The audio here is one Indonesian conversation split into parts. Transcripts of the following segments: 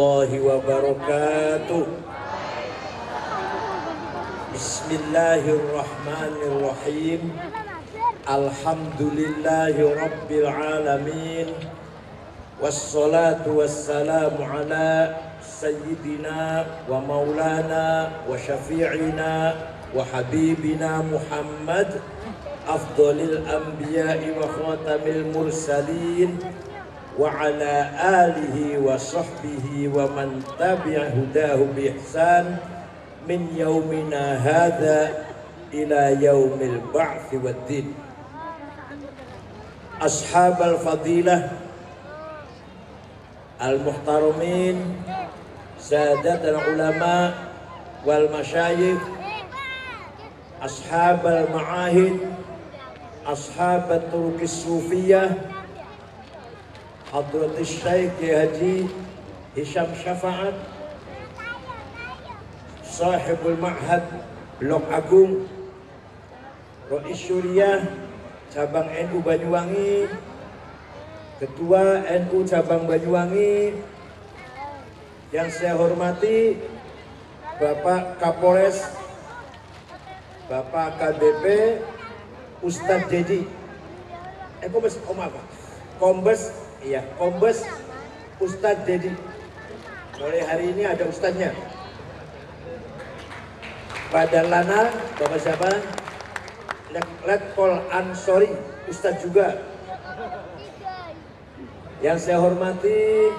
warahmatullahi wabarakatuh. Bismillahirrahmanirrahim. Alhamdulillahi rabbil alamin. Wassalatu wassalamu ala sayyidina wa maulana wa syafi'ina wa habibina Muhammad afdhalil anbiya'i wa khatamil mursalin wa ala alihi wa sahbihi wa man tabi'a hudahu bi ihsan min yaumina hadha ila yaumil ba'thi waddin. Ashabal fadilah al-muhtaramin, sadat dan ulama wal masyayikh, ashabal ma'ahid, ashabat turukis sufiyah, Hadratus Syekh Haji Hisham Syafaat, Sahibul Ma'had Blok Agung, Rais Syuriah Cabang NU Banyuwangi, Ketua NU Cabang Banyuwangi, yang saya hormati Bapak Kapolres, Bapak KBP, Ustadz Dedi, Kombes Ustadz Dedi. Mulai hari ini ada ustadznya. Pada Lana, Bapak siapa? Letkol Ansori, ustadz juga. Yang saya hormati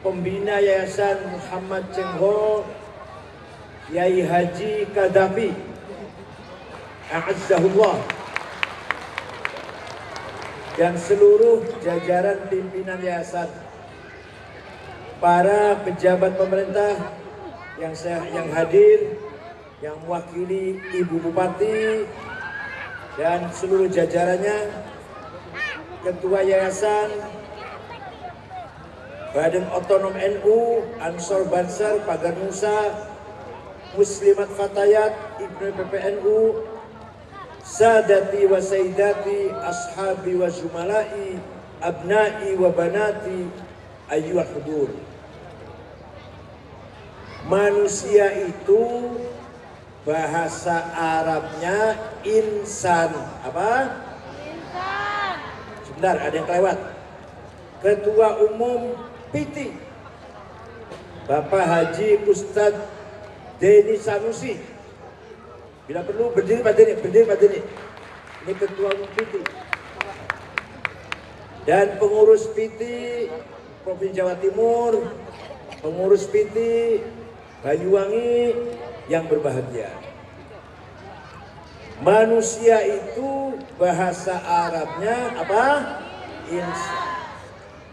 Pembina Yayasan Muhammad Cengho, Yai Haji Kadafi, A'azzahullah, dan seluruh jajaran pimpinan yayasan, para pejabat pemerintah yang hadir, yang mewakili Ibu Bupati dan seluruh jajarannya, Ketua Yayasan, Badan Otonom NU, Ansor Bansar, Pagar Nusa, Muslimat Fatayat, Ibnu PPNU, Sadati wa Sayyidati, Ashabi wa Zumalai, Abnai wa Banati, ayyuhal hudur. Manusia itu bahasa Arabnya insan. Apa? Insan. Sebentar, ada yang kelewat. Ketua Umum PT Bapak Haji Ustadz Deni Sanusi. Bila perlu berdiri Pak Deni. Ini Ketua Umum PT. Dan pengurus PT Provinsi Jawa Timur, pengurus PT Banyuwangi yang berbahagia. Manusia itu bahasa Arabnya apa? Insan.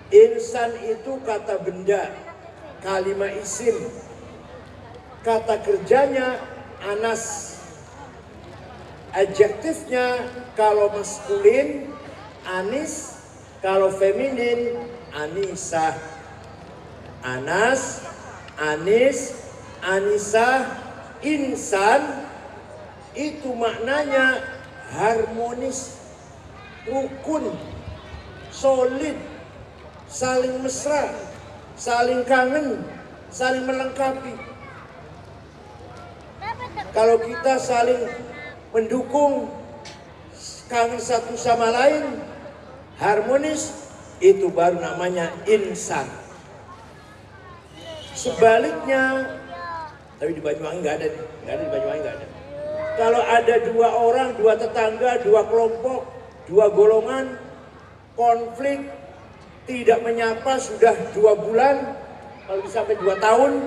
Insan itu kata benda, kalimat isim. Kata kerjanya anas. Adjektifnya kalau maskulin anis, kalau feminin anisah. Anas, anis, anisah, insan itu maknanya harmonis, rukun, solid, saling mesra, saling kangen, saling melengkapi. Kalau kita saling mendukung, kangen satu sama lain, harmonis, itu baru namanya insan. Sebaliknya, tapi di Banyuwangi nggak ada nih, di Banyuwangi nggak ada. Kalau ada dua orang, dua tetangga, dua kelompok, dua golongan, konflik, tidak menyapa sudah 2 bulan, kalau bisa sampai 2 tahun,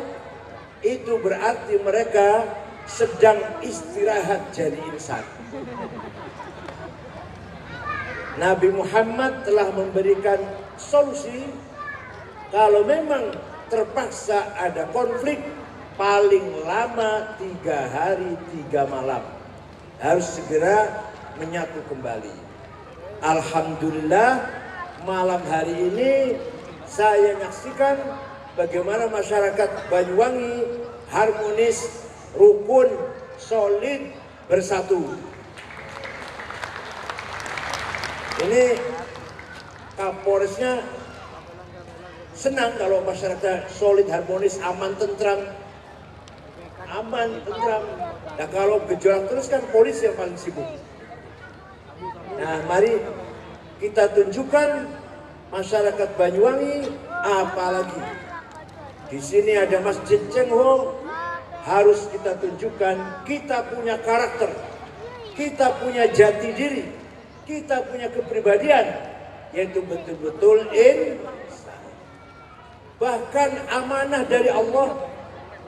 itu berarti mereka sedang istirahat jadi insan. Nabi Muhammad telah memberikan solusi. Kalau memang terpaksa ada konflik, paling lama 3 hari 3 malam harus segera menyatu kembali. Alhamdulillah, malam hari ini saya menyaksikan bagaimana masyarakat Banyuwangi harmonis, rukun, solid, bersatu. Ini Kapolresnya senang kalau masyarakat solid, harmonis, aman, tentram. Aman, tentram. Nah kalau gejolak terus kan polisi yang paling sibuk. Nah mari kita tunjukkan masyarakat Banyuwangi, apalagi di sini ada Masjid Cheng Ho, harus kita tunjukkan kita punya karakter, kita punya jati diri, kita punya kepribadian, yaitu betul-betul insan. Bahkan amanah dari Allah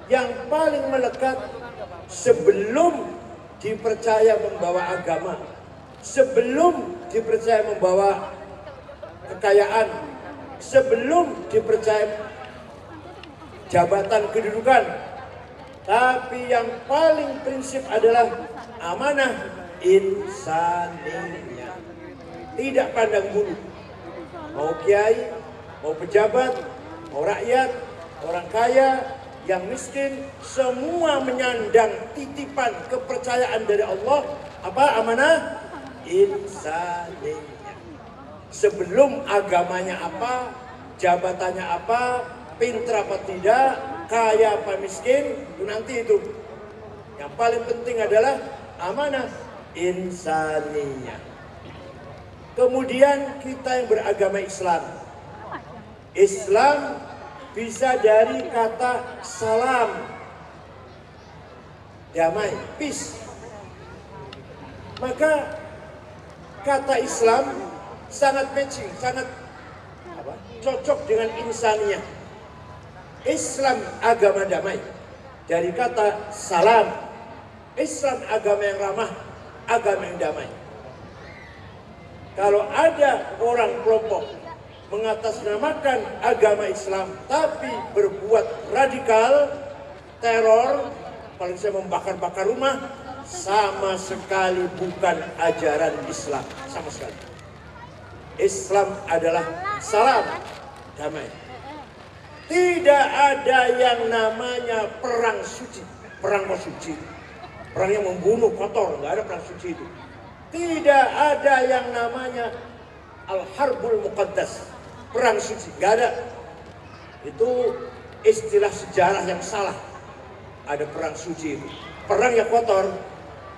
yang paling melekat sebelum dipercaya membawa agama, sebelum dipercaya membawa kekayaan, sebelum dipercaya jabatan kedudukan, tapi yang paling prinsip adalah amanah insaniyah. Tidak pandang bulu, mau kiai, mau pejabat, mau rakyat, orang kaya, yang miskin, semua menyandang titipan kepercayaan dari Allah. Apa amanah? Insaniyah. Sebelum agamanya apa, jabatannya apa, pintar apa tidak, kaya apa miskin, itu nanti itu. Yang paling penting adalah amanah insaniyah. Kemudian kita yang beragama Islam. Islam bisa dari kata salam, damai, peace. Maka kata Islam sangat matching, sangat cocok dengan insaniyah. Islam agama damai, dari kata salam. Islam agama yang ramah, agama yang damai. Kalau ada orang kelompok mengatasnamakan agama Islam tapi berbuat radikal, teror, paling saya membakar-bakar rumah, sama sekali bukan ajaran Islam, sama sekali. Islam adalah salam, damai. Tidak ada yang namanya perang suci, perang suci, perang yang membunuh kotor, nggak ada perang suci itu. Tidak ada yang namanya al-harbul muqaddas, perang suci, nggak ada. Itu istilah sejarah yang salah. Ada perang suci itu, perang yang kotor.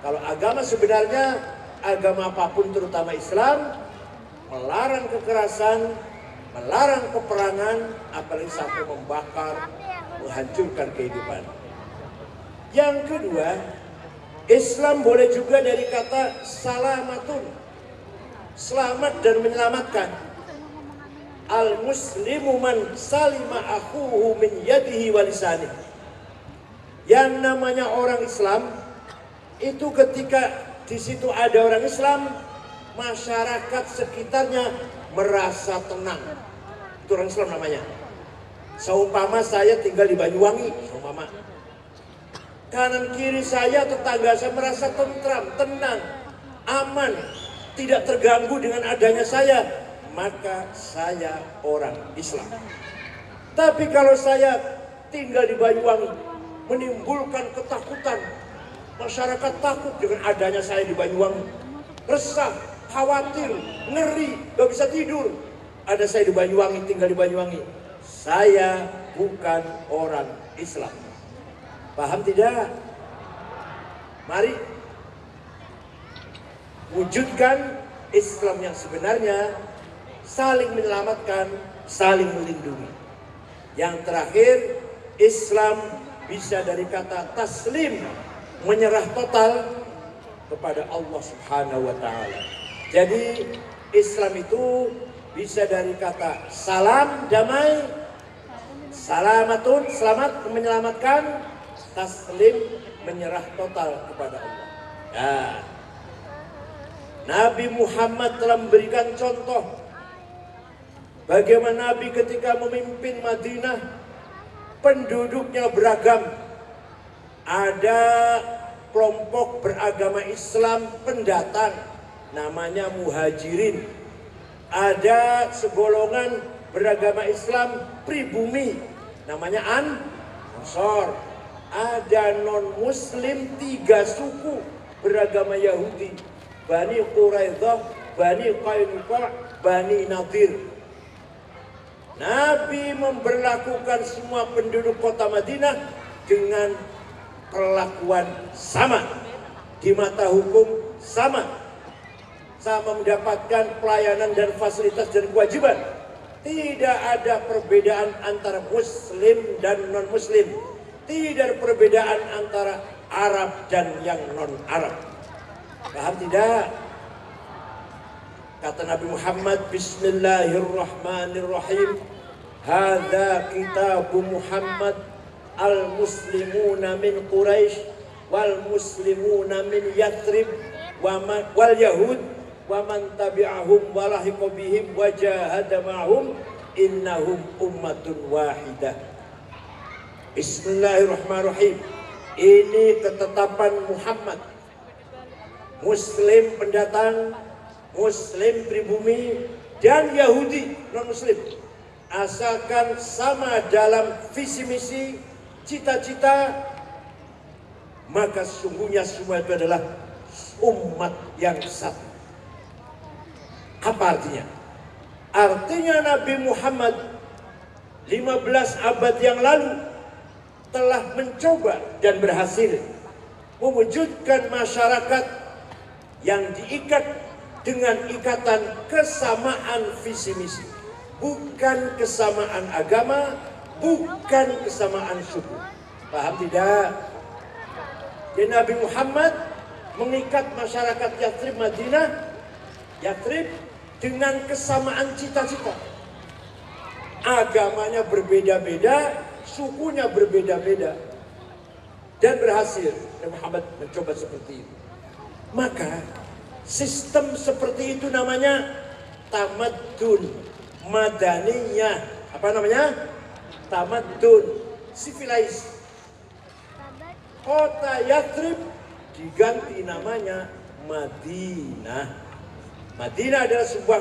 Kalau agama sebenarnya, agama apapun terutama Islam, melarang kekerasan, melarang peperangan, apalagi sampai membakar, menghancurkan kehidupan. Yang kedua, Islam boleh juga dari kata salamatun, selamat dan menyelamatkan. Al-muslimu man salima akhuhu min yadihi wa lisanih. Yang namanya orang Islam itu ketika di situ ada orang Islam, masyarakat sekitarnya merasa tenang. Itu orang Islam namanya. Seumpama saya tinggal di Banyuwangi, seumpama kanan kiri saya, tetangga saya merasa tentram, tenang, aman, tidak terganggu dengan adanya saya, maka saya orang Islam. Tapi kalau saya tinggal di Banyuwangi, menimbulkan ketakutan, masyarakat takut dengan adanya saya di Banyuwangi, resah, khawatir, ngeri, gak bisa tidur. Ada saya di Banyuwangi, tinggal di Banyuwangi, saya bukan orang Islam. Paham tidak? Mari wujudkan Islam yang sebenarnya, saling menyelamatkan, saling melindungi. Yang terakhir, Islam bisa dari kata taslim, menyerah total kepada Allah Subhanahu wa Ta'ala. Jadi Islam itu bisa dari kata salam, damai, salamatun, selamat, menyelamatkan, taslim, menyerah total kepada Allah. Nah, Nabi Muhammad telah memberikan contoh bagaimana Nabi ketika memimpin Madinah, penduduknya beragam. Ada kelompok beragama Islam pendatang, namanya muhajirin. Ada segolongan beragama Islam pribumi, namanya Ansor. Ada non-muslim 3 suku beragama Yahudi, Bani Quraidah, Bani Qainuqa, Bani Nadir. Nabi memberlakukan semua penduduk kota Madinah dengan perlakuan sama, di mata hukum sama mendapatkan pelayanan dan fasilitas dan kewajiban. Tidak ada perbedaan antara muslim dan non muslim, tidak ada perbedaan antara Arab dan yang non Arab. Paham tidak? Kata Nabi Muhammad, Bismillahirrahmanirrahim, hadza kitabu Muhammad, al-muslimuna min Quraisy wal muslimuna min Yathrib wal Yahud wa man tabi'ahum wa lahiqa bihim wa jahada ma'hum innahum ummatun wahidah. Bismillahirrahmanirrahim. Ini ketetapan Muhammad, muslim pendatang, muslim pribumi, dan Yahudi non muslim, asalkan sama dalam visi misi, cita-cita, maka sesungguhnya semua itu adalah umat yang satu. Apa artinya? Artinya Nabi Muhammad 15 abad yang lalu telah mencoba dan berhasil mewujudkan masyarakat yang diikat dengan ikatan kesamaan visi misi, bukan kesamaan agama, bukan kesamaan suku. Paham tidak? Jadi Nabi Muhammad mengikat masyarakat Yathrib dengan kesamaan cita-cita. Agamanya berbeda-beda, sukunya berbeda-beda, dan berhasil. Nabi Muhammad mencoba seperti itu. Maka sistem seperti itu namanya tamadun madaniyah. Apa namanya? Tamadun, civilized. Kota Yathrib diganti namanya Madinah. Madinah adalah sebuah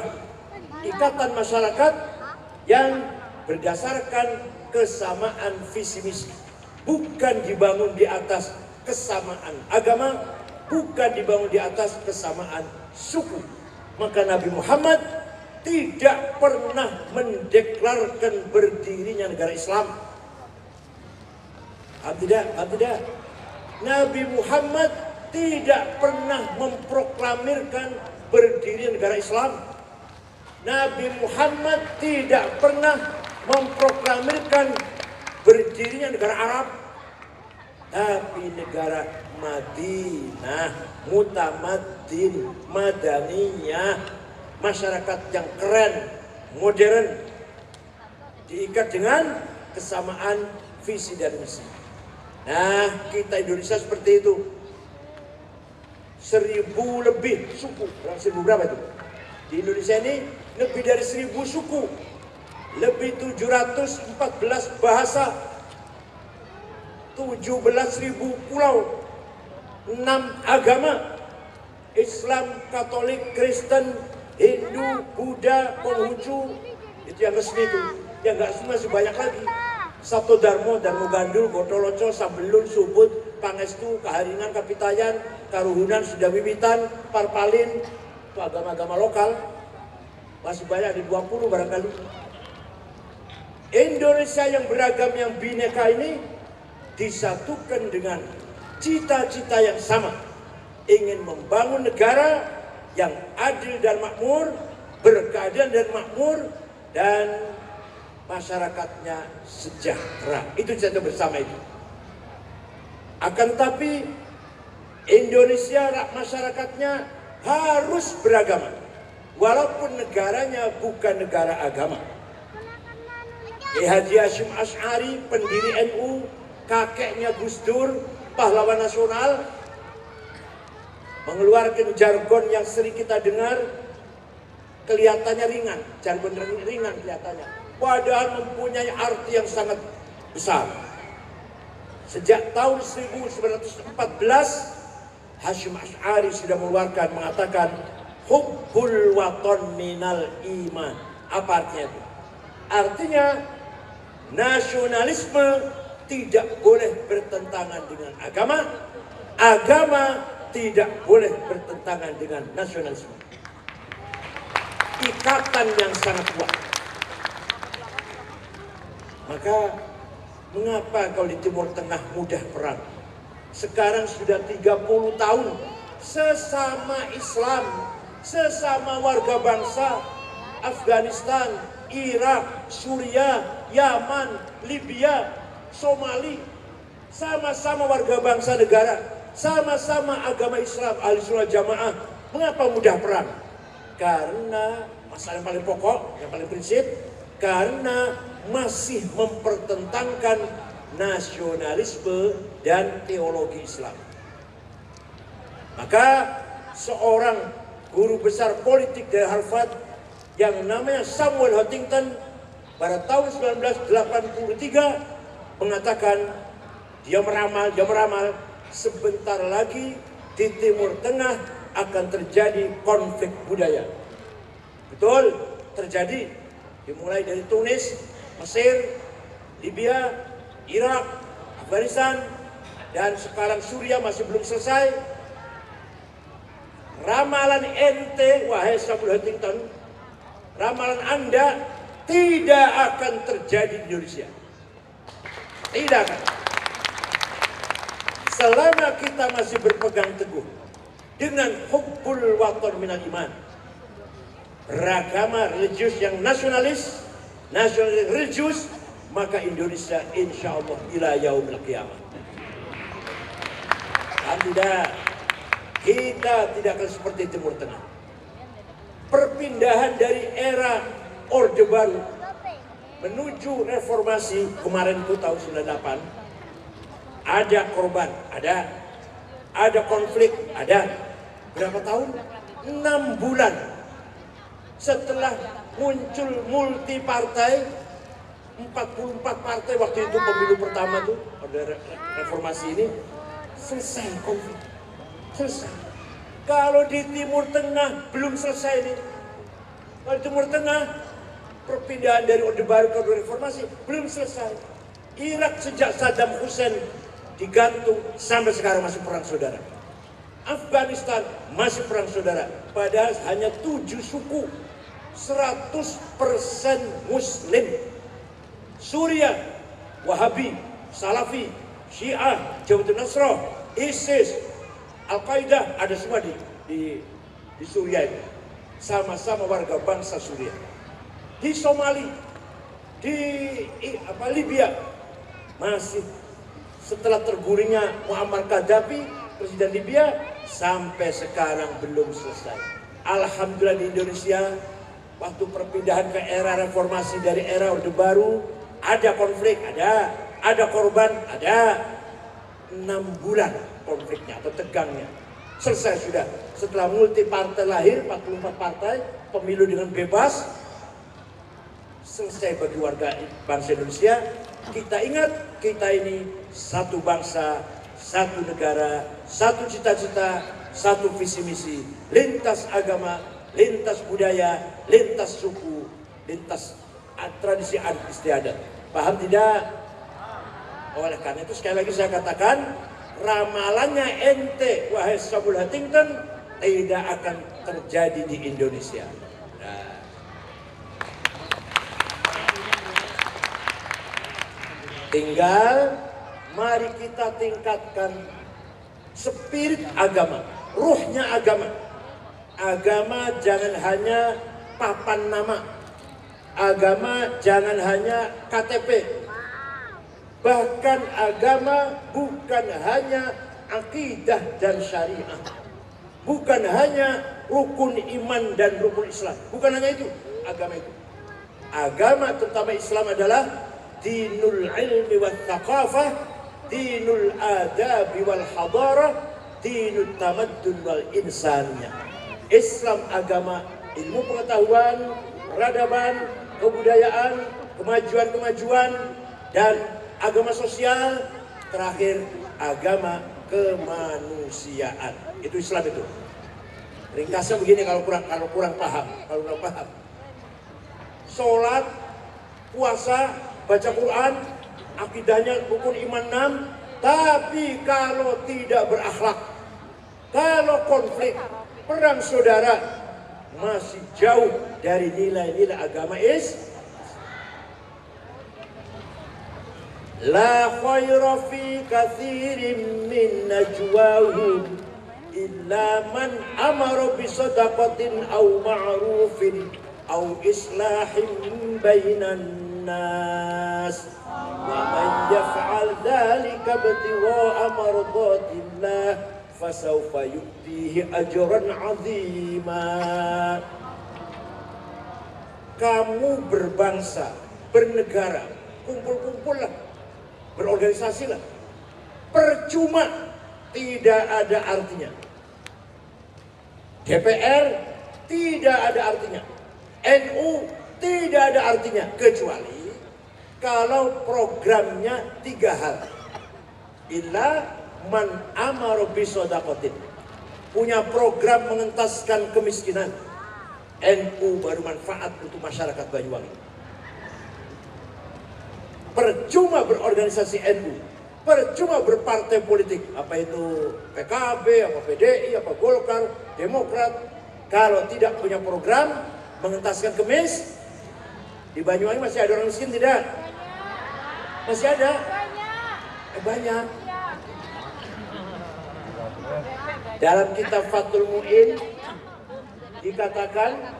ikatan masyarakat yang berdasarkan kesamaan visi misi, bukan dibangun di atas kesamaan agama, bukan dibangun di atas kesamaan suku. Maka Nabi Muhammad tidak pernah mendeklarkan berdirinya negara Islam. Tidak. Nabi Muhammad tidak pernah memproklamirkan berdiri negara Islam. Nabi Muhammad tidak pernah memproklamirkan berdirinya negara Arab, tapi negara Madinah, mutamaddin, madaniyah, masyarakat yang keren, modern, diikat dengan kesamaan visi dan misi. Nah, kita Indonesia seperti itu. 1000 lebih suku. 1000 berapa itu? Di Indonesia ini lebih dari 1000 suku, lebih 714 bahasa, 17.000 pulau, 6 agama, Islam, Katolik, Kristen, Hindu, Buddha, Konghucu, itu yang resmi itu. Yang nggak resmi masih banyak lagi. Sabto Darmo, Darmo Gandul, Gotoloco, Sambelun, Subut, Pangestu, Kaharingan, Kapitayan, Karuhunan, Sudawiwitan, Parpalin, itu agama-agama lokal. Masih banyak, di 20 barangkali. Indonesia yang beragam, yang bineka ini disatukan dengan cita-cita yang sama. Ingin membangun negara yang adil dan makmur, berkeadilan dan makmur, dan masyarakatnya sejahtera. Itu cita bersama itu. Akan tapi Indonesia masyarakatnya harus beragama, walaupun negaranya bukan negara agama. Haji Hasyim Asy'ari, pendiri NU, kakeknya Gus Dur, pahlawan nasional, mengeluarkan jargon yang sering kita dengar, kelihatannya ringan, jargon ringan kelihatannya, padahal mempunyai arti yang sangat besar. Sejak tahun 1914, Hasyim Asy'ari sudah mengeluarkan, mengatakan hubbul waton minal iman. Apa artinya itu? Artinya nasionalisme tidak boleh bertentangan dengan agama, agama tidak boleh bertentangan dengan nasionalisme. Ikatan yang sangat kuat. Maka mengapa kalau di Timur Tengah mudah perang? Sekarang sudah 30 tahun sesama Islam, sesama warga bangsa Afghanistan, Irak, Suriah, Yaman, Libya, Somali, sama-sama warga bangsa negara, sama-sama agama Islam, ahli sunnah jamaah. Mengapa mudah perang? Karena masalah yang paling pokok, yang paling prinsip, karena masih mempertentangkan nasionalisme dan teologi Islam. Maka seorang guru besar politik dari Harvard yang namanya Samuel Huntington pada tahun 1983 mengatakan, dia meramal sebentar lagi di Timur Tengah akan terjadi konflik budaya. Betul, terjadi. Dimulai dari Tunis, Mesir, Libya, Irak, Afghanistan, dan sekarang Suriah masih belum selesai. Ramalan ente, wahai Samuel Huntington, ramalan Anda tidak akan terjadi di Indonesia. Tidak akan. Selama kita masih berpegang teguh dengan hubbul watan minal iman, beragama religius yang nasionalis religius, maka Indonesia insya Allah ila yaumil qiyamah. Dan kita tidak akan seperti Timur Tengah. Perpindahan dari era Orde Baru menuju reformasi kemarin itu tahun 98, ada korban, ada konflik, ada. Berapa tahun? 6 bulan setelah muncul multi partai, 44 partai waktu itu pemilu pertama tuh pada reformasi ini, selesai konflik. Selesai. Kalau di Timur Tengah belum selesai nih. Kalau di Timur Tengah perpindahan dari Orde Baru ke reformasi belum selesai. Irak sejak Saddam Hussein digantung sampai sekarang masih perang saudara. Afghanistan masih perang saudara. Padahal hanya 7 suku, 100% Muslim. Suriah, Wahabi, Salafi, Syiah, Jamaatun Nasrah, ISIS, Al-Qaeda, ada semua di Suriah itu. Sama-sama warga bangsa Suriah. Di Somali, di Libya, masih setelah tergulingnya Muammar Gaddafi, Presiden Libya, sampai sekarang belum selesai. Alhamdulillah di Indonesia, waktu perpindahan ke era reformasi dari era Orde Baru, ada konflik, ada korban, ada. 6 bulan konfliknya atau tegangnya. Selesai sudah. Setelah multi partai lahir, 44 partai, pemilu dengan bebas, selesai bagi warga bangsa Indonesia. Kita ingat, kita ini satu bangsa, satu negara, satu cita-cita, satu visi misi, lintas agama, lintas budaya, lintas suku, lintas tradisi adat istiadat. Paham tidak? Oleh karena itu sekali lagi saya katakan, ramalannya ente, wahai Samuel Huntington, tidak akan terjadi di Indonesia. Nah. Tinggal mari kita tingkatkan spirit agama, ruhnya agama. Agama jangan hanya papan nama, agama jangan hanya KTP. Bahkan agama bukan hanya akidah dan syariah, bukan hanya rukun iman dan rukun Islam, bukan hanya itu agama itu. Agama terutama Islam adalah dinul ilmi wal thaqafah, dinul adabi wal hadarah, dinul tamaddun wal insaniyah. Islam agama ilmu pengetahuan, peradaban, kebudayaan, kemajuan-kemajuan, dan agama sosial, terakhir agama kemanusiaan. Itu Islam itu. Ringkasnya begini kalau kurang paham, Sholat, puasa, baca Quran, akidahnya rukun iman 6, tapi kalau tidak berakhlak, kalau konflik, perang saudara, masih jauh dari nilai-nilai agama La khaira fi katsirin min najwahum illa man amara bi sadaqatin aw ma'rufin aw islahin bainan nas wa man yaf'al dzalika ibtigha'a mardatillah fasawfa yu'tihi ajran 'azima. Kamu berbangsa, bernegara, kumpul-kumpullah, berorganisasilah. Percuma, tidak ada artinya. DPR tidak ada artinya. NU tidak ada artinya. Kecuali kalau programnya 3 hal. Illa man amara bisodaqatin. Punya program mengentaskan kemiskinan. NU baru manfaat untuk masyarakat Banyuwangi. Percuma berorganisasi NU, percuma berpartai politik, apa itu PKB, apa PDI, apa Golkar, Demokrat, kalau tidak punya program mengentaskan kemis. Di Banyuwangi masih ada orang miskin tidak? Masih ada? Banyak. Dalam kitab Fathul Mu'in dikatakan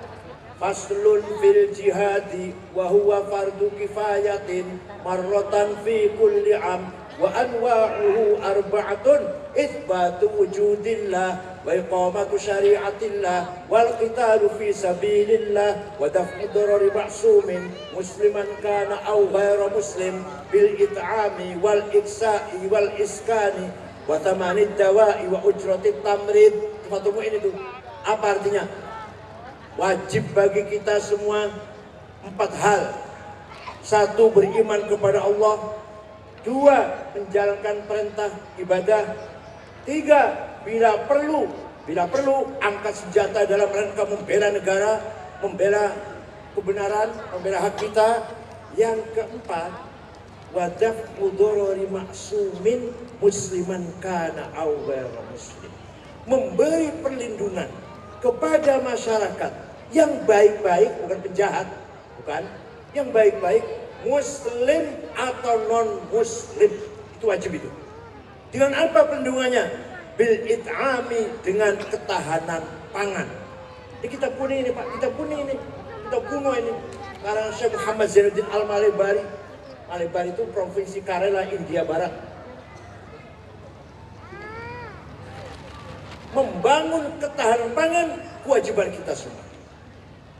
faslun fil jihadi wa huwa fardu kifayatin marratan fi kulli am wa anwa'uhu arba'atun itsbatu wujudillah wa iqamatu syari'atillah wal qitalu fi sabilillah wa daf'u darari ma'sumin musliman kana aw ghairu muslim bil it'ami wal iksa'i wal iskani wa thamanid dawa'i wa ujratit tamrid. Fathul Mu'in itu apa artinya? Wajib bagi kita semua 4 hal. 1, beriman kepada Allah. 2, menjalankan perintah ibadah. 3, bila perlu angkat senjata dalam rangka membela negara, membela kebenaran, membela hak kita. Yang keempat, wadaf mudorori maksumin musliman kana aw ghairu muslim. Memberi perlindungan kepada masyarakat yang baik-baik, bukan penjahat, bukan, yang baik-baik, muslim atau non-muslim, itu wajib itu. Dengan apa perlindungannya? Bil it'ami, dengan ketahanan pangan. Ini kita punya ini Pak, kita punya ini, kita kuno ini. Karena Syekh Muhammad Zainuddin Al-Malebari, Malebari itu provinsi Kerala, India Barat. Membangun ketahanan pangan kewajiban kita semua.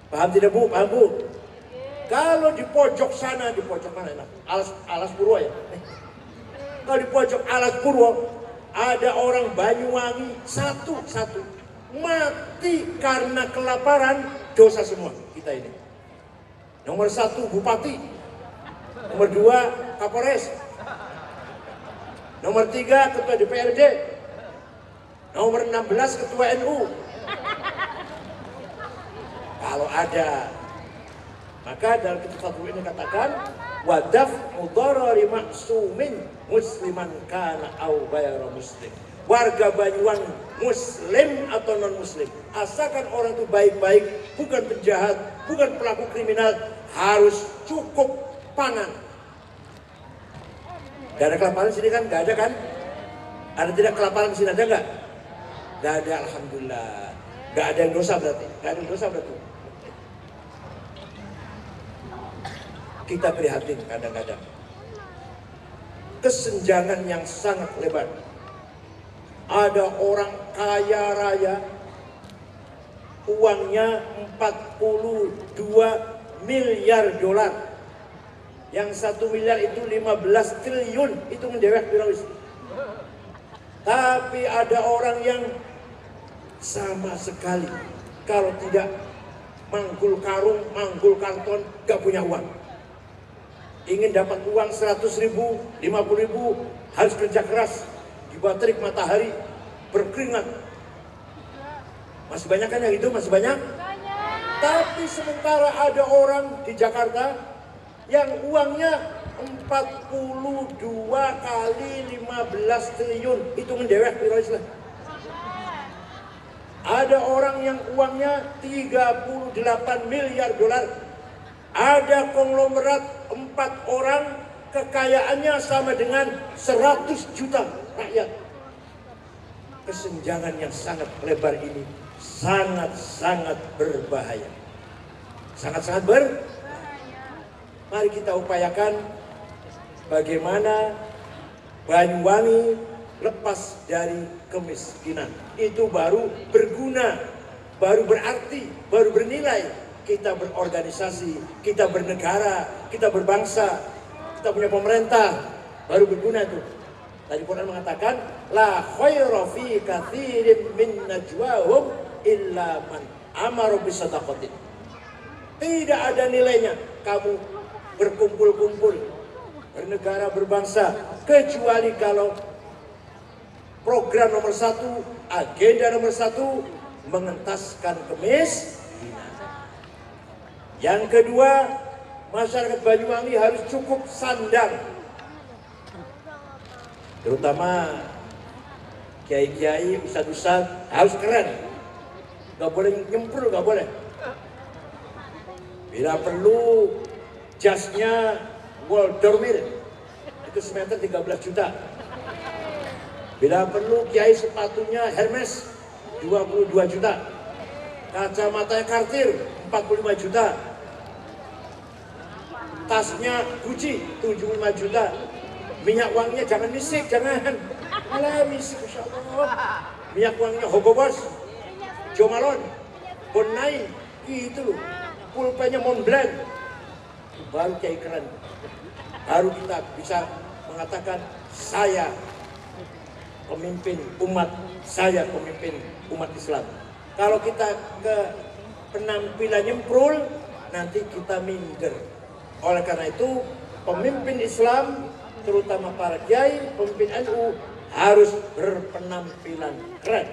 Paham tidak Bu? Paham Bu? Kalau di pojok sana, di pojok mana enak? Alas Purwo ya? Kalau di pojok Alas Purwo ada orang Banyuwangi satu mati karena kelaparan, dosa semua kita ini. Nomor 1 Bupati, nomor 2 Kapolres, nomor 3 Ketua DPRD, nomor 16 Ketua NU. Kalau ada, maka dalam kitab Fathul ini katakan wadaf mudorori maksumin musliman kana aw ghairu muslim. Warga Banyuwangi muslim atau non muslim, asalkan orang itu baik-baik, bukan penjahat, bukan pelaku kriminal, harus cukup pangan. Gak ada kelaparan sini kan? Gak ada kan? Ada tidak kelaparan di sini, ada nggak? Gak ada, alhamdulillah. Gak ada yang dosa berarti. Gak ada yang dosa berarti. Kita prihatin kadang-kadang. Kesenjangan yang sangat lebar. Ada orang kaya raya, uangnya 42 miliar dolar. Yang 1 miliar itu 15 triliun, itu mendewek birawis. Tapi ada orang yang sama sekali kalau tidak manggul karung, manggul karton, gak punya uang. Ingin dapat uang 100.000, 50.000, harus kerja keras, di bawah terik matahari, berkeringat. Masih banyak kan yang itu? Masih banyak? Tapi sementara ada orang di Jakarta yang uangnya 42 kali 15 triliun, itu mendewek birawis lah. Ada orang yang uangnya 38 miliar dolar. Ada konglomerat 4 orang kekayaannya sama dengan 100 juta rakyat. Kesenjangan yang sangat lebar ini sangat-sangat berbahaya. Sangat-sangat berbahaya. Mari kita upayakan bagaimana Banyuwangi lepas dari kemiskinan. Itu baru berguna, baru berarti, baru bernilai. Kita berorganisasi, kita bernegara, kita berbangsa, kita punya pemerintah, baru berguna itu. Tadi Quran mengatakan, la khaira fi katsirin min najwahum illa man amara bisadaqatin. Tidak ada nilainya kamu berkumpul-kumpul, bernegara, berbangsa, kecuali kalau program nomor 1, agenda nomor 1 mengentaskan kemiskinan. Yang kedua, masyarakat Banyuwangi harus cukup sandang, terutama kiai-kiai, ustadz-ustadz harus keren, nggak boleh nyemprul, nggak boleh. Bila perlu jasnya Waldormir itu semeter 13 juta. Bila perlu kiai sepatunya Hermes 22 juta. Kacamatanya Cartier 45 juta. Tasnya Gucci 75 juta. Minyak wanginya jangan misik, jangan. Alah misik, Masya Allah. Minyak wanginya Hugo Boss, Jo Malone, Bon Nine, gitu. Pulpennya Montblanc. Baru kiai keren. Baru kita bisa mengatakan saya pemimpin umat, saya pemimpin umat Islam. Kalau kita ke penampilan nyemprul, nanti kita minder. Oleh karena itu, pemimpin Islam, terutama para kiai, pemimpin NU harus berpenampilan keren.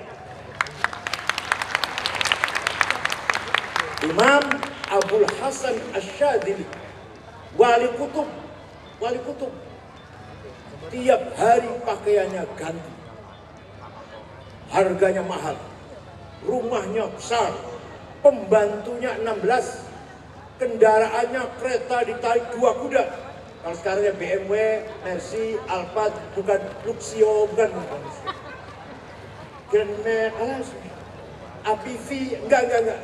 Imam Abdul Hasan Asyadili, wali kutub, tiap hari pakaiannya ganti, harganya mahal, rumahnya besar, pembantunya 16, kendaraannya kereta ditarik 2 kuda. Kalau sekarang ya BMW, Mercy, Alphard, bukan Luxio, bukan Grand Max, APV, enggak.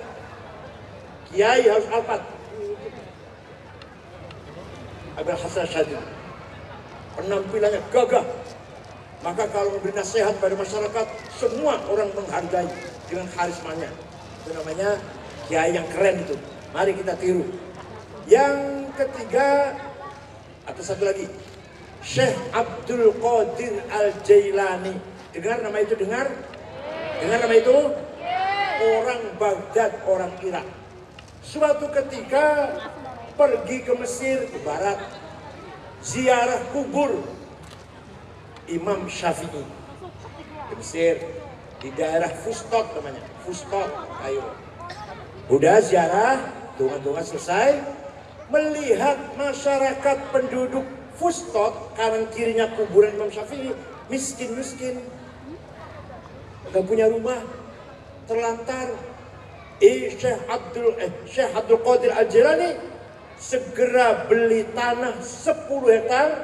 Kiai harus Alphard. Abdul Hasan Asyadili, penampilannya gagah. Maka kalau memberi nasihat pada masyarakat, semua orang menghargai dengan karismanya. Itu namanya kiai yang keren itu. Mari kita tiru. Yang ketiga, atau satu lagi, Syekh Abdul Qadir Al-Jailani. Dengar nama itu, dengar nama itu? Orang Baghdad, orang Irak. Suatu ketika pergi ke Mesir, ke barat, ziarah kubur Imam Syafi'i di Mesir, di daerah Fustot namanya, Fustot, Kairo. Udah ziarah, tungan-tungan selesai, melihat masyarakat penduduk Fustot, kanan kirinya kuburan Imam Syafi'i, miskin-miskin, gak punya rumah, terlantar. Syekh Abdul Qadir Al-Jailani segera beli tanah 10 hektar,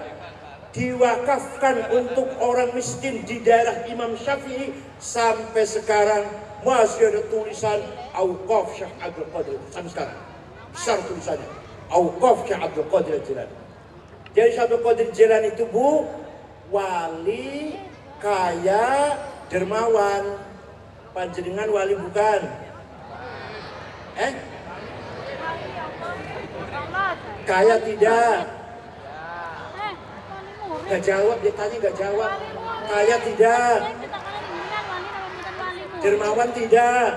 diwakafkan untuk orang miskin di daerah Imam Syafi'i. Sampai sekarang masih ada tulisan Auqaf Syekh Abdul Qadir, sampai sekarang besar tulisannya, Auqaf Syekh Abdul Qadir Al-Jailani. Jadi Syekh Abdul Qadir Al-Jailani itu wali, kaya, dermawan. Panjenengan wali bukan? Kaya tidak? Gak jawab, dia tanya gak jawab. Kaya tidak? Dermawan tidak?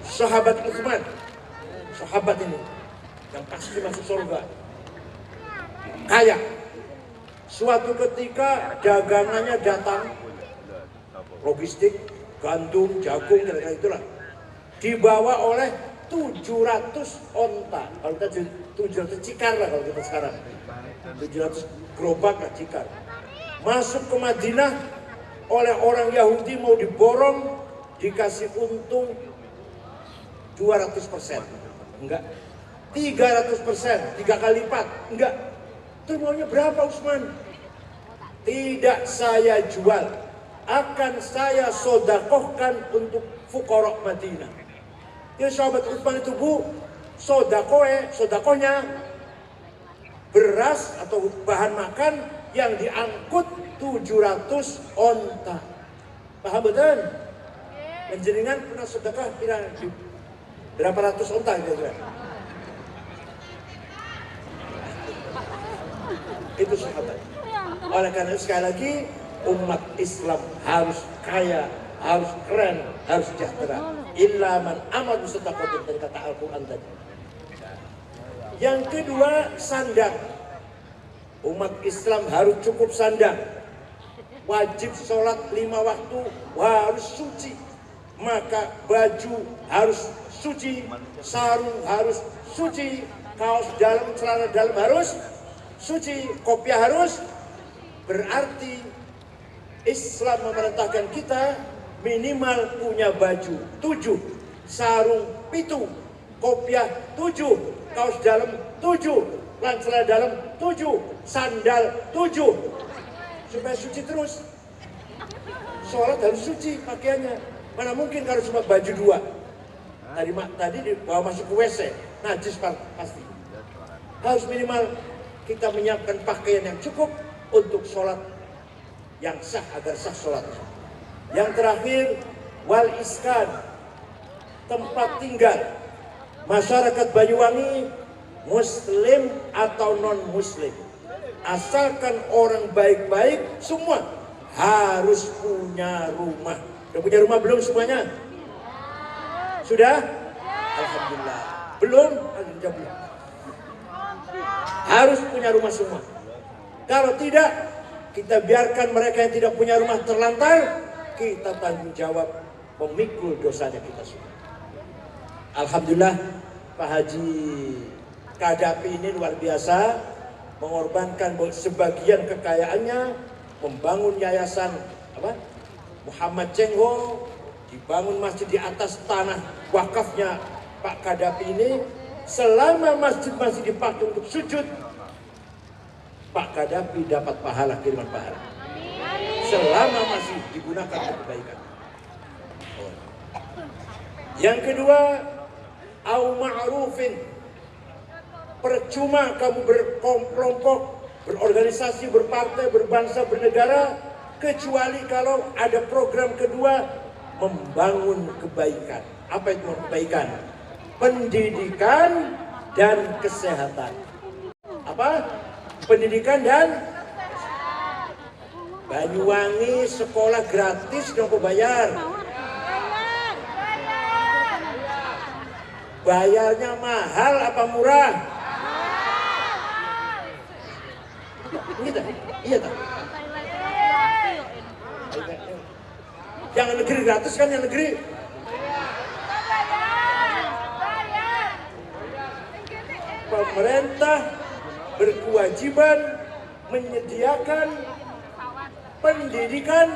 Sahabat Utsman, sahabat ini yang pasti masuk surga, kaya. Suatu ketika dagangannya datang, logistik, gandum, jagung, kira-kira itulah, dibawa oleh 700 onta. Kalau kita 700 cikar lah kalau kita sekarang, 700 gerobak lah cikar. Masuk ke Madinah oleh orang Yahudi, mau diborong, dikasih untung 200%. Enggak. 300%, 3 kali lipat. Enggak. Terus maunya berapa Usman? Tidak saya jual. Akan saya sodakohkan untuk fuqara Madinah. Ya sahabat Utsman itu Bu, sodakohnya beras atau bahan makan yang diangkut 700 onta. Paham betul? Menjadikan pernah sedekah berapa ratus onta kira-kira? Itu sahabat. Oleh karena itu sekali lagi umat Islam harus kaya, harus keren, harus sejahtera. Illa man amadu sedaqatin, dari kata Al-Quran tadi. Yang kedua, sandang. Umat Islam harus cukup sandang. Wajib sholat 5 waktu, harus suci. Maka baju harus suci, sarung harus suci, kaos dalam, celana dalam harus suci, kopiah harus. Berarti Islam memerintahkan kita minimal punya baju 7, sarung 7, kopiah 7, kaos dalam 7, celana dalam 7, sandal 7, supaya suci terus. Sholat harus suci pakaiannya. Mana mungkin kalau cuma baju 2. Tadi dibawa masuk ke WC, najis pasti. Harus minimal kita menyiapkan pakaian yang cukup untuk sholat yang sah, agar sah sholatnya. Yang terakhir, wal iskan, tempat tinggal. Masyarakat Banyuwangi, muslim atau non muslim, asalkan orang baik-baik, semua harus punya rumah. Sudah punya rumah belum semuanya? Sudah? Alhamdulillah. Belum? Alhamdulillah belum. Harus punya rumah semua. Kalau tidak, kita biarkan mereka yang tidak punya rumah terlantar, kita tanggung jawab memikul dosanya kita semua. Alhamdulillah, Pak Haji Kadapi ini luar biasa, mengorbankan sebagian kekayaannya, membangun yayasan Muhammad Cengho, dibangun masjid di atas tanah wakafnya Pak Kadapi ini. Selama masjid masih dipakai untuk sujud, Pak Kadapi dapat pahala, kiriman pahala. Selama masih digunakan untuk kebaikan. Yang kedua, au ma'rufin. Percuma kamu berkelompok, berorganisasi, berpartai, berbangsa, bernegara, kecuali kalau ada program kedua, membangun kebaikan. Apa itu kebaikan? Pendidikan dan kesehatan. Apa? Pendidikan dan Banyuwangi sekolah gratis dong, bayar. Bayarnya mahal apa murah? Iya, iya tak? Yang negeri gratis kan, yang negeri. Pemerintah berkewajiban menyediakan pendidikan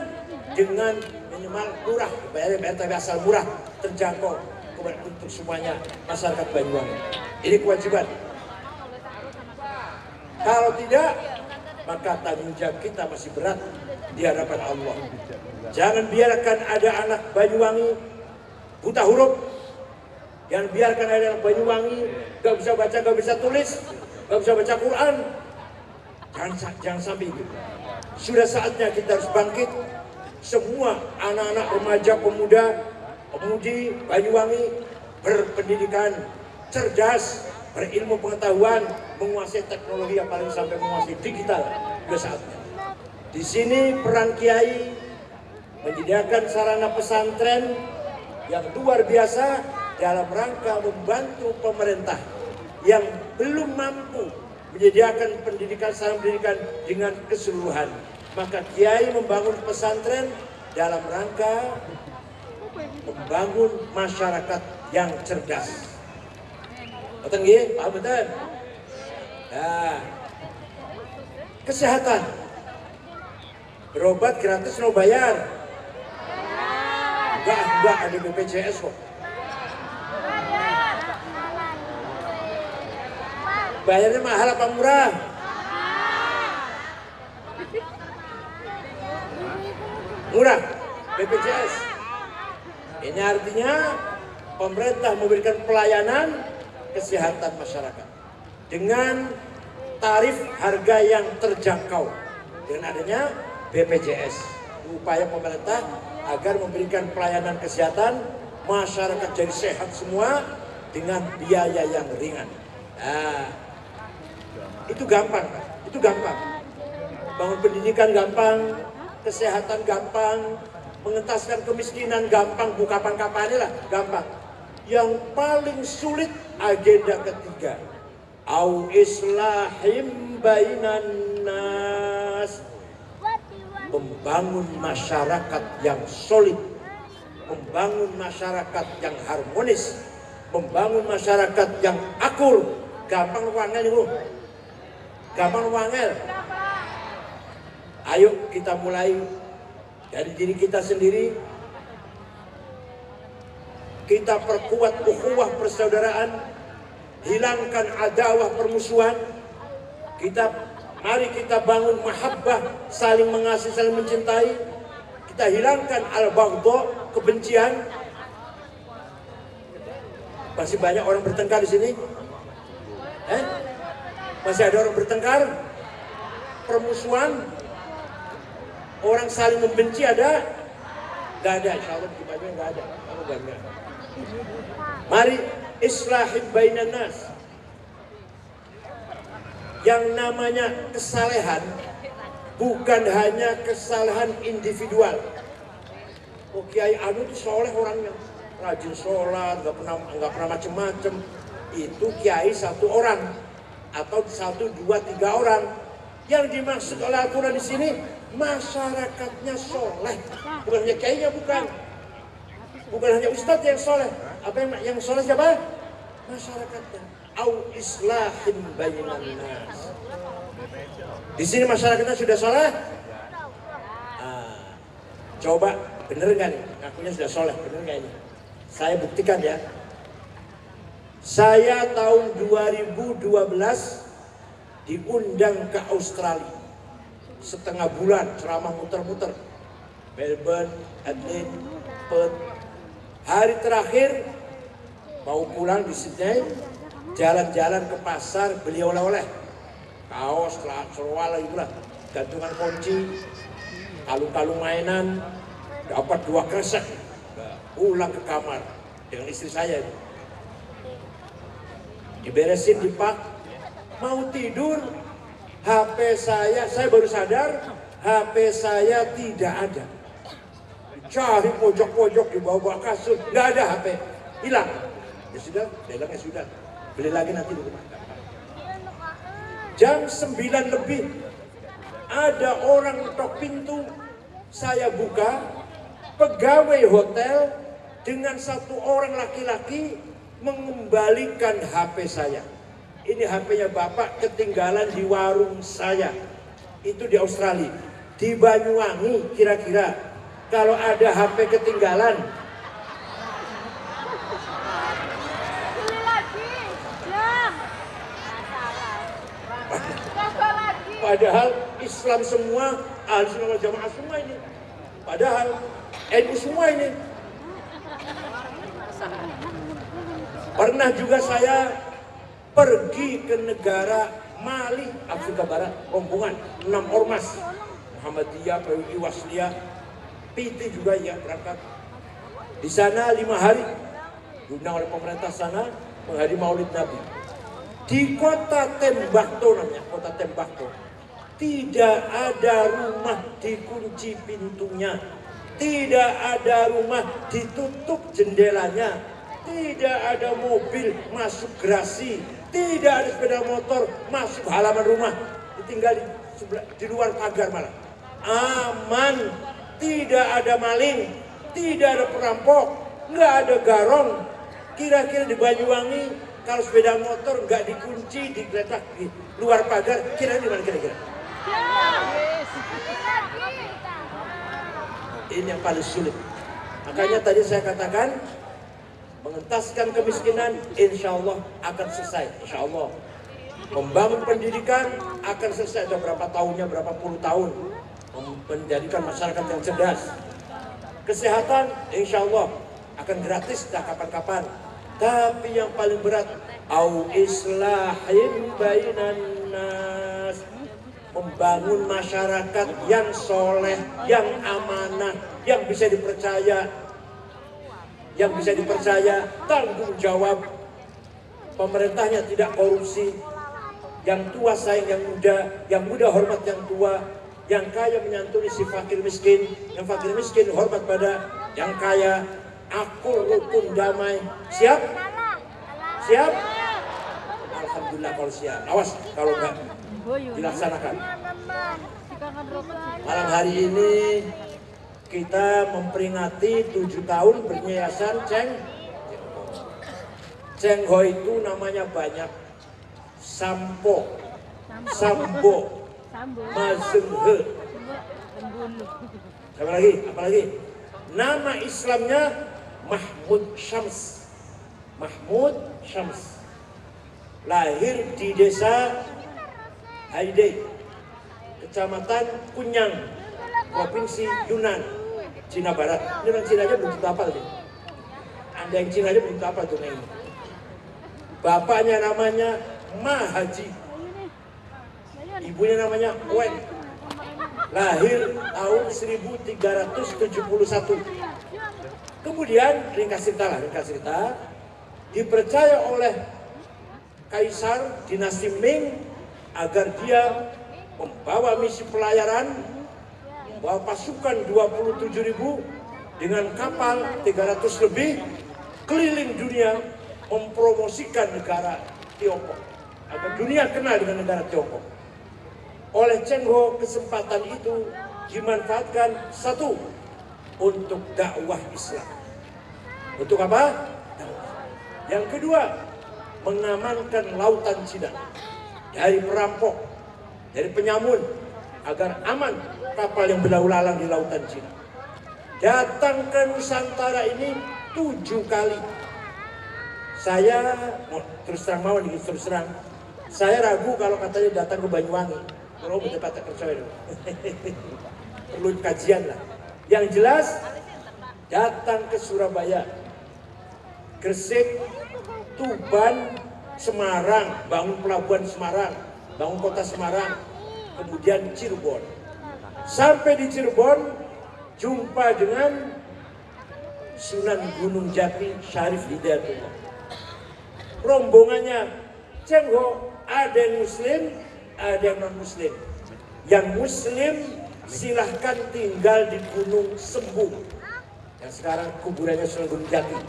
dengan minimal murah, bayar asal murah, terjangkau untuk semuanya masyarakat Banyuwangi. Ini kewajiban. Kalau tidak, maka tanggung jawab kita masih berat di hadapan Allah. Jangan biarkan ada anak Banyuwangi buta huruf. Jangan biarkan ada anak Banyuwangi gak bisa baca, gak bisa tulis, gak bisa baca Quran. Jangan sampai itu. Sudah saatnya kita harus bangkit. Semua anak-anak, remaja, pemuda, pemudi Banyuwangi berpendidikan, cerdas, berilmu pengetahuan, menguasai teknologi, apalagi sampai menguasai digital. Sudah saatnya. Di sini peran Kiai menyediakan sarana pesantren yang luar biasa dalam rangka membantu pemerintah yang belum mampu menyediakan pendidikan, sarana pendidikan dengan keseluruhan. Maka Kiai membangun pesantren dalam rangka membangun masyarakat yang cerdas. Betul nggih? Paham betul? Nah, kesehatan. Berobat gratis no bayar. Enggak ada BPJS kok. Bayarnya mahal apa murah? Murah, BPJS. Ini artinya pemerintah memberikan pelayanan kesehatan masyarakat dengan tarif harga yang terjangkau dengan adanya BPJS. Upaya pemerintah agar memberikan pelayanan kesehatan masyarakat jadi sehat semua dengan biaya yang ringan. Nah, itu gampang, itu gampang. Bangun pendidikan gampang, kesehatan gampang, mengentaskan kemiskinan gampang, buka kapan-kapan lah gampang. Yang paling sulit agenda ketiga, au islahim bainan nas, membangun masyarakat yang solid, membangun masyarakat yang harmonis, membangun masyarakat yang akur. Gampang wangel itu, gampang wangel. Ayo kita mulai dari diri kita sendiri. Kita perkuat ukhuwah persaudaraan, hilangkan adawah permusuhan. Mari kita bangun mahabbah, saling mengasihi, saling mencintai. Kita hilangkan al-baghdha, kebencian. Masih banyak orang bertengkar di sini. Masih ada orang bertengkar, permusuhan, orang saling membenci ada? Gak ada, insya Allah di bajunya gak ada. Kamu bangga. Mari islahib bainan nas. Yang namanya kesalehan bukan hanya kesalahan individual. Oh, Kiai Anu itu soleh orangnya, rajin sholat, nggak pernah macem-macem. Itu kiai satu orang atau 1, 2, 3 orang. Yang dimaksud oleh aturan di sini masyarakatnya soleh, bukan hanya kiainya, bukan hanya ustadz yang soleh. Apa yang soleh siapa? Masyarakatnya. Au islahin bainan nas. Di sini masyarakatnya sudah soleh. Coba bener nggak nih? Ngakunya sudah soleh, bener nggak ini? Saya buktikan ya. Saya tahun 2012 diundang ke Australia. Setengah bulan ceramah muter-muter. Melbourne, Adelaide, Perth. Hari terakhir mau pulang di Sydney, jalan-jalan ke pasar beli oleh-oleh. Kaos, serwal itulah, gantungan kunci, kalung-kalung mainan, dapat 2 kresek. Pulang ke kamar dengan istri saya. Diberesin, dipak, mau tidur, HP saya baru sadar HP saya tidak ada. Cari pojok-pojok di bawah kasur, nggak ada HP, hilang. Ya sudah, belakangnya sudah, beli lagi nanti di rumah. Jam 9 lebih ada orang ketok pintu, saya buka, pegawai hotel dengan 1 orang laki-laki mengembalikan HP saya. Ini HP-nya Bapak ketinggalan di warung saya. Itu di Australia. Di Banyuwangi kira-kira kalau ada HP ketinggalan. Padahal Islam semua, ahli sunnah wal jamaah semua ini. Padahal NU semua ini. Pernah juga saya pergi ke negara Mali, Afrika Barat, rombongan 6 ormas, Muhammadiyah, PWI, Wasliyah, PT juga ya berangkat. Di sana 5 hari, diundang oleh pemerintah sana menghadiri Maulid Nabi. Di kota Tembakto namanya, kota Tembakto, tidak ada rumah dikunci pintunya, tidak ada rumah ditutup jendelanya, tidak ada mobil masuk gerasi, tidak ada sepeda motor masuk halaman rumah, tinggal di luar pagar malah. Aman, tidak ada maling, tidak ada perampok, nggak ada garong. Kira-kira di Banyuwangi kalau sepeda motor nggak dikunci, digeletak di luar pagar, kira-kira di mana kira-kira? Ini yang paling sulit. Makanya tadi saya katakan, mengentaskan kemiskinan insya Allah akan selesai, insya Allah. Membangun pendidikan akan selesai ada berapa tahunnya, berapa puluh tahun. Menjadikan masyarakat yang cerdas. Kesehatan insya Allah akan gratis dah kapan-kapan. Tapi yang paling berat, au islahin bainan nas, membangun masyarakat yang soleh, yang amanah, yang bisa dipercaya, tanggung jawab, pemerintahnya tidak korupsi, yang tua sayang yang muda hormat yang tua, yang kaya menyantuni si fakir miskin, yang fakir miskin hormat pada yang kaya, akul rukun damai. Siap? Siap? Alhamdulillah kalau siap. Awas kalau enggak dilaksanakan. Malam hari ini kita memperingati 7 tahun beryayasan Cheng Ho. Itu namanya banyak. Sampo, Sambo, Mazenghe. Apa lagi? Nama Islamnya Mahmud Syams. Mahmud Syams. Lahir di desa Haidai, Kecamatan Kunyang, Provinsi Yunnan, Cina Barat. Ini orang Cina aja belum tentu hafal nih. Anda yang Cina aja belum tentu hafal tuh ini. Bapaknya namanya Ma Haji, ibunya namanya Wen. Lahir tahun 1371. Kemudian ringkas cerita, dipercaya oleh Kaisar dinasti Ming agar dia membawa misi pelayaran, membawa pasukan 27.000 dengan kapal 300 lebih keliling dunia mempromosikan negara Tiongkok agar dunia kenal dengan negara Tiongkok. Oleh Cheng Ho kesempatan itu dimanfaatkan satu untuk dakwah Islam. Untuk apa? Yang kedua, mengamankan lautan Cina dari perampok, dari penyamun, agar aman kapal yang berlalu lalang di lautan Cina. Datang ke Nusantara ini 7 kali. Saya terus terang, saya ragu kalau katanya datang ke Banyuwangi. Kalau betul tak percaya dulu. Perlu kajian lah. Yang jelas datang ke Surabaya, Gresik, Tuban, Semarang, bangun pelabuhan Semarang, bangun kota Semarang, kemudian Cirebon. Sampai di Cirebon jumpa dengan Sunan Gunung Jati Syarif Hidayatullah. Rombongannya Cheng Ho ada yang Muslim, ada yang non Muslim. Yang Muslim silahkan tinggal di Gunung Sembung, yang sekarang kuburannya Sunan Gunung Jati.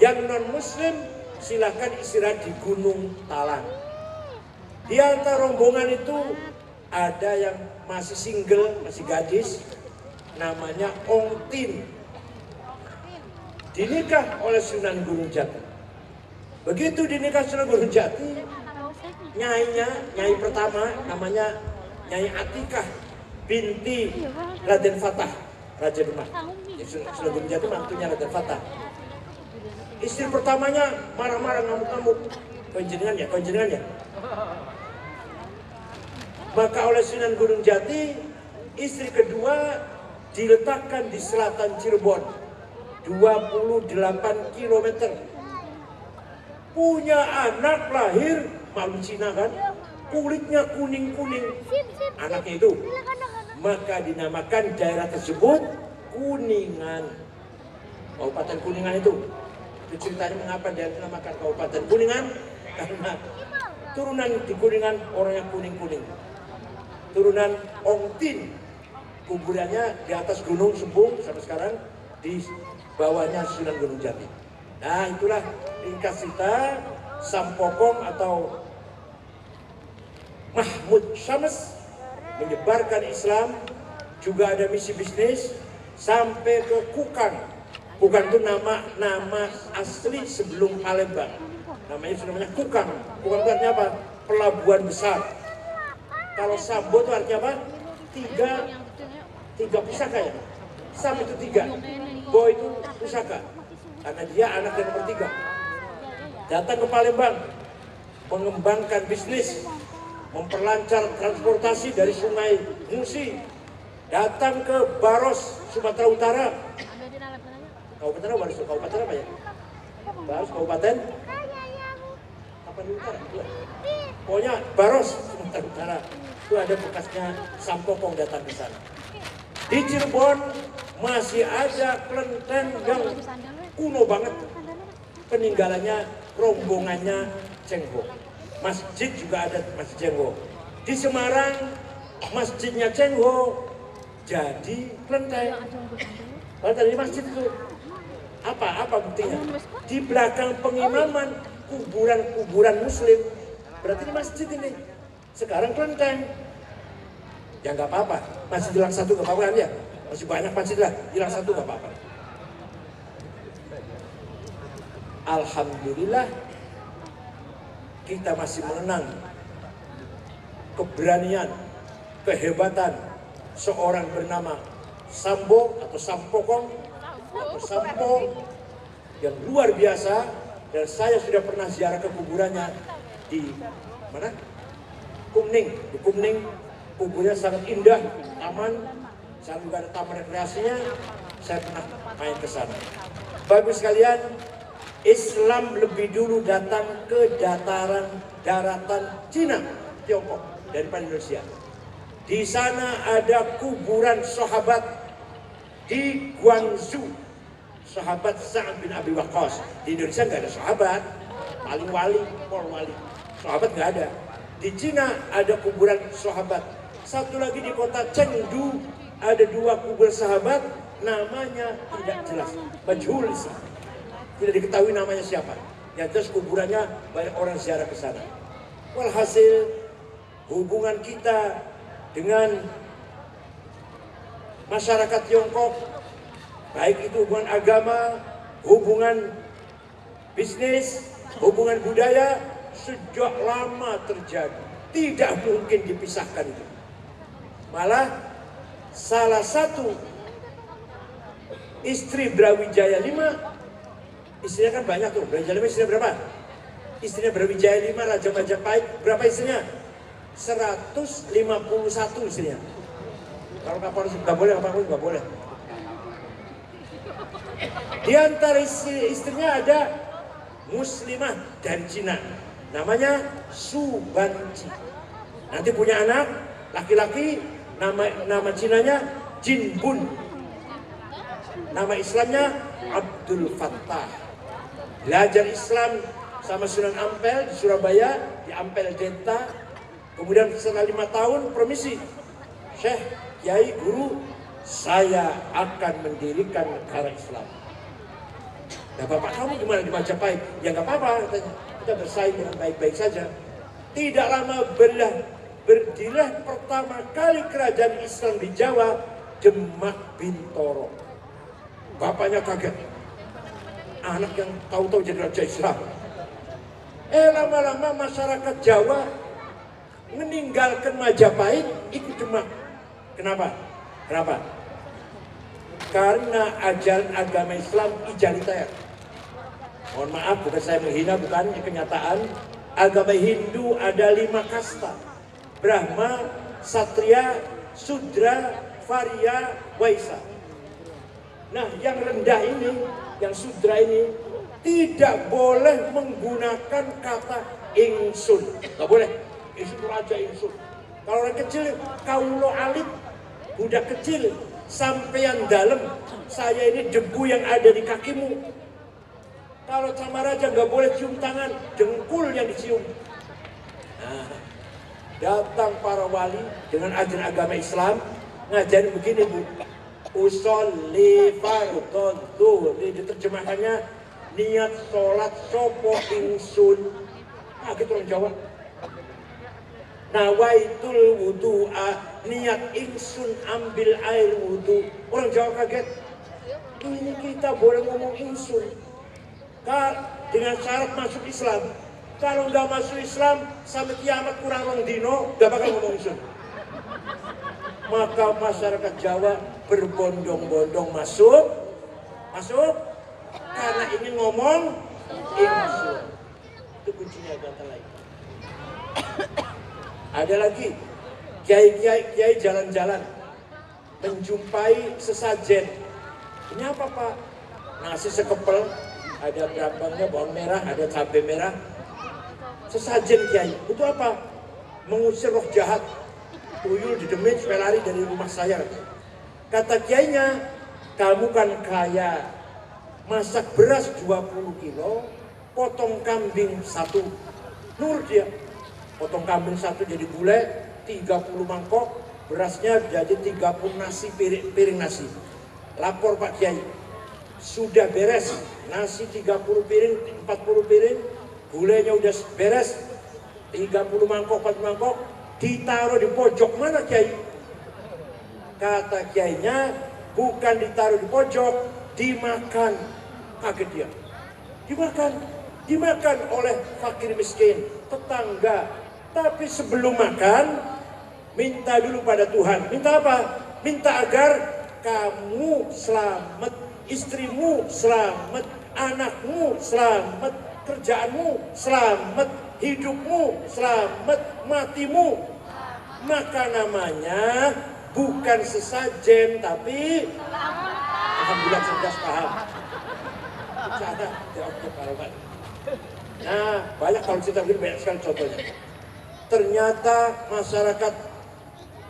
Yang non Muslim silahkan istirahat di Gunung Talang. Di antara rombongan itu ada yang masih single, masih gadis, namanya Ong Tin. Dinikah oleh Sunan Gunung Jati. Begitu dinikah Sunan Gunung Jati, nyai pertama namanya Nyai Atikah binti Raden Fatah, Raja Demak. Sunan Gunung Jati mantunya Raden Fatah. Istri pertamanya marah-marah, ngamuk-ngamuk. Konjenengan ya. Maka oleh Sunan Gunung Jati, istri kedua diletakkan di selatan Cirebon, 28 km. Punya anak lahir, malu Cina kan, kulitnya kuning-kuning. Anaknya itu. Maka dinamakan daerah tersebut Kuningan. Kabupaten Kuningan itu. Itu ceritanya mengapa dia dinamakan Kabupaten Kuningan, karena turunan di Kuningan orangnya kuning-kuning. Turunan Ong Tin, kuburannya di atas Gunung Sembung sampai sekarang, di bawahnya Sunan Gunung Jati. Nah itulah ringkas cerita Sampokong atau Mahmud Syams menyebarkan Islam, juga ada misi bisnis sampai ke Kukang. Kukang itu nama asli sebelum Palembang. Namanya Kukang. Kukang itu artinya apa? Pelabuhan besar. Kalau Sambo itu artinya apa? Tiga pusaka ya. Sam itu 3. Bo itu pusaka. Karena dia anak yang nomor 3. Datang ke Palembang. mengembangkan bisnis, memperlancar transportasi dari Sungai Musi, datang ke Baros, Sumatera Utara. Kabupaten apa? Kabupaten apa ya? Baros, Kabupaten? Apa di utara? Pokoknya Baros, Sumatera Utara. Itu ada bekasnya Sampokong datang ke sana. Di Cirebon masih ada kelenteng yang kuno banget. Peninggalannya, rombongannya Cheng Ho. Masjid juga ada Masjid Cheng Ho. Di Semarang, masjidnya Cheng Ho jadi kelenteng. Kalau tadi masjid itu apa buktinya? Di belakang pengimaman kuburan Muslim. Berarti ini masjid ini. Sekarang kelenteng. Ya nggak apa-apa. Masih hilang satu nggak apa-apa kan ya? Masih banyak masjid lah. Hilang satu nggak apa-apa. Alhamdulillah kita masih mengenang keberanian, kehebatan seorang bernama Sambo atau Sampokong atau Sampo yang luar biasa, dan saya sudah pernah ziarah ke kuburannya di mana? Kumning. Di Kumning kuburnya sangat indah, taman, saya juga ada taman rekreasinya, saya pernah main ke sana. Bapak sekalian, Islam lebih dulu datang ke daratan Cina, Tiongkok daripada Indonesia. Di sana ada kuburan sahabat di Guangzhou, sahabat Sa'ad bin Abi Waqqas. Di Indonesia nggak ada sahabat, paling wali, pol wali. Sahabat nggak ada. Di Cina ada kuburan sahabat. Satu lagi di kota Chengdu ada 2 kubur sahabat, namanya tidak jelas, majhul. Tidak diketahui namanya siapa. Yang jelas kuburannya banyak orang ziarah ke sana. Walhasil hubungan kita dengan masyarakat Tiongkok, baik itu hubungan agama, hubungan bisnis, hubungan budaya, sejak lama terjadi. Tidak mungkin dipisahkan itu. Malah salah satu istri Brawijaya V, istrinya kan banyak tuh. Brawijaya V istrinya berapa? Istrinya Brawijaya V, Raja Majapahit, berapa istrinya? 151 istrinya. Kalau Kapolres nggak boleh, Kapolres nggak boleh. Di antara istrinya ada muslimah dari Cina, namanya Su Banci. Nanti punya anak laki-laki, nama Cinanya Jin Bun. Nama Islamnya Abdul Fattah. Belajar Islam sama Sunan Ampel di Surabaya, di Ampel Denta. Kemudian setelah 5 tahun permisi, Syekh, Kiai, Guru, saya akan mendirikan negara Islam. Nah, bapak kamu gimana di Majapahit? Ya nggak apa-apa, katanya. Kita bersaing dengan baik-baik saja. Tidak lama berdirilah pertama kali kerajaan Islam di Jawa, Demak Bintoro. Bapaknya kaget, anak yang tahu-tahu jadi raja Islam. Lama-lama masyarakat Jawa meninggalkan Majapahit, ikut Demak. Kenapa? Karena ajaran agama Islam ijaliter. Mohon maaf, bukan saya menghina, bukan, ini kenyataan. Agama Hindu ada 5 kasta: Brahma, Satria, Sudra, Varya, Waisa. Nah, yang rendah ini, yang Sudra ini, tidak boleh menggunakan kata ingsun. Nggak boleh. Ingsun raja ingsun. Kalau orang kecil, kaulo alit, budak kecil, sampeyan dalam, saya ini debu yang ada di kakimu. Kalau sama raja nggak boleh cium tangan, dengkul yang dicium. Nah, datang para wali dengan ajaran agama Islam, ngajarin begini, Bu. Usolli fardhu dzuhri, diterjemahkannya niat sholat sopo ingsun. Nah, gitu orang Jawa. Nawaitul wudu'a, niat ingsun ambil air wudu. Orang Jawa kaget. Ini kita boleh ngomong ingsun dengan syarat masuk Islam. Kalau nggak masuk Islam sampai kiamat kurang rong dino, nggak bakal ngomong ingsun. Maka masyarakat Jawa berbondong-bondong masuk karena ingin ngomong ingsun. Itu kuncinya, kata lain. Ada lagi kiai jalan-jalan menjumpai sesajen. Ini apa Pak? Nasi sekepel, ada berambangnya bawang merah, ada cabai merah. Sesajen kiai, itu apa? Mengusir roh jahat. Tuyul didemin supaya lari dari rumah saya. Kata kiainya, kamu kan kaya, masak beras 20 kilo, potong kambing 1. Nur dia, potong kambing 1 jadi gulai, 30 mangkok, berasnya jadi 30 nasi, piring nasi. Lapor Pak Kiai, sudah beres, nasi 30 piring, 40 piring, gulainya udah beres, 30 mangkok, 40 mangkok, ditaruh di pojok mana Kiai? Kata kiainya, bukan ditaruh di pojok, dimakan. Kaget dia. Dimakan oleh fakir miskin, tetangga. Tapi sebelum makan, minta dulu pada Tuhan. Minta apa? Minta agar kamu selamat, istrimu selamat, anakmu selamat, kerjaanmu selamat, hidupmu selamat, matimu. Maka namanya bukan sesajen, tapi alhamdulillah cerdas paham. Bercanda, jawabnya Pak. Nah, banyak kalau cerita begini banyak sekali contohnya. Ternyata masyarakat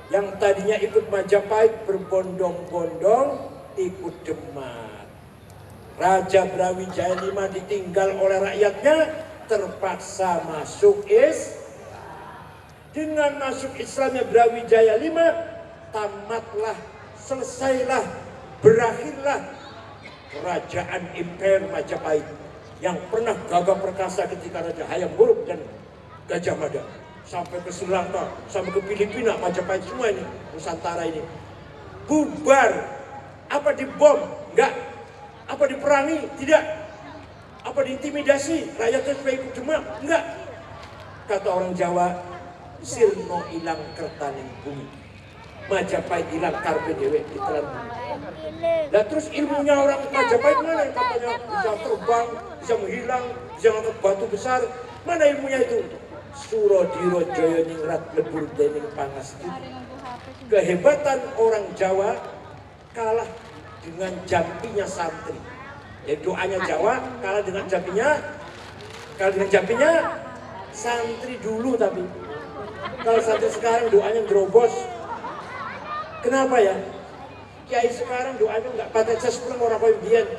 yang tadinya ikut Majapahit berbondong-bondong ikut Demak. Raja Brawijaya V ditinggal oleh rakyatnya, terpaksa masuk Dengan masuk Islamnya Brawijaya V, tamatlah, selesailah, berakhirlah kerajaan Imper Majapahit yang pernah gagah perkasa ketika Raja Hayam Wuruk dan Gajah Mada. Sampai ke Sri Lanka, sampai ke Filipina, Majapahit semua ini, Nusantara ini. Bubar. Apa dibom? Enggak. Apa diperangi? Tidak. Apa diintimidasi? Rakyatnya supaya ikut Demak? Enggak. Kata orang Jawa, sirno ilang kertaning bumi. Majapahit hilang karpe dewe ditelan bumi. Nah terus ilmunya orang Majapahit mana yang katanya bisa terbang, bisa menghilang, bisa ngangkat batu besar. Mana ilmunya itu? Surodiro Joyo Ningrat lebur dening pangas. Kehebatan orang Jawa kalah dengan jampinya santri. Ya doanya Jawa kalah dengan jampinya santri dulu, tapi kalau santri sekarang doanya gerobos. Kenapa ya? Kiai sekarang doanya nggak pakai cespleng orang pembian.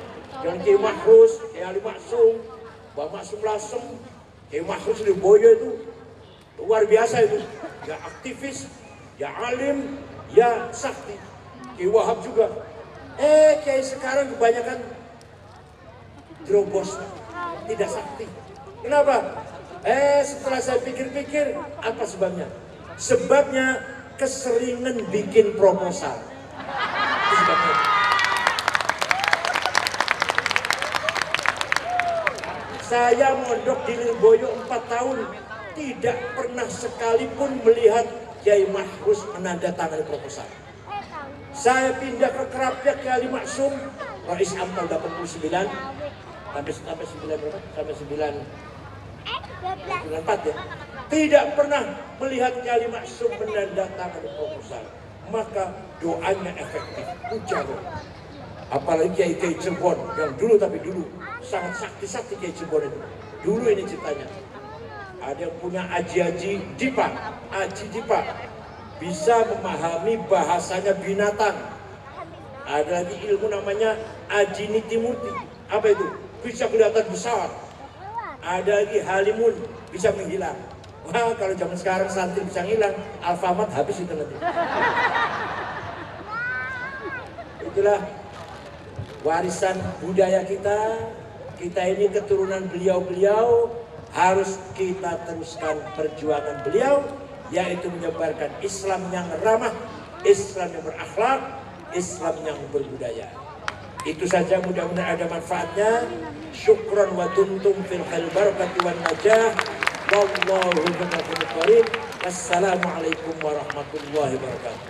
Dengan Kiai Mahrus, Kiai Ali Maksum, Mbak Maksum Lasem, Kiai Mahrus di Boyo itu luar biasa itu. Ya aktivis, ya alim, ya sakti. Kiai Wahab juga. Kiai sekarang kebanyakan drobos, tidak sakti. Kenapa? Setelah saya pikir-pikir, apa sebabnya? Sebabnya keseringan bikin proposal. Itu sebabnya. Saya mondok di Lirboyo 4 tahun, tidak pernah sekalipun melihat Kiai Mahrus menandatangani proposal. Saya pindah ke Kerapiak, Kiai Ali Maksum, Rais Ampel 89, sampai 9 berapa? Sampai 94 ya. Tidak pernah melihat Kiai Ali Maksum menandatangani proposal. Maka doanya efektif, ujar. Apalagi Kiai Cirebon yang dulu sangat sakti Kiai Cirebon itu. Dulu ini ceritanya. Ada yang punya aji Dipa, bisa memahami bahasanya binatang. Ada lagi ilmu namanya Aji Nitimurti. Apa itu? Bisa kelihatan besar. Ada lagi Halimun, bisa menghilang. Wah, kalau zaman sekarang santri bisa ngilang, Alfamart habis itu nanti. Itulah warisan budaya kita. Kita ini keturunan beliau-beliau, harus kita teruskan perjuangan beliau, yaitu menyebarkan Islam yang ramah, Islam yang berakhlak, Islam yang berbudaya. Itu saja, mudah-mudahan ada manfaatnya. Syukran wa tuntum fil khair barakati wan najah. Wallahu a'lam. Wassalamualaikum warahmatullahi wabarakatuh.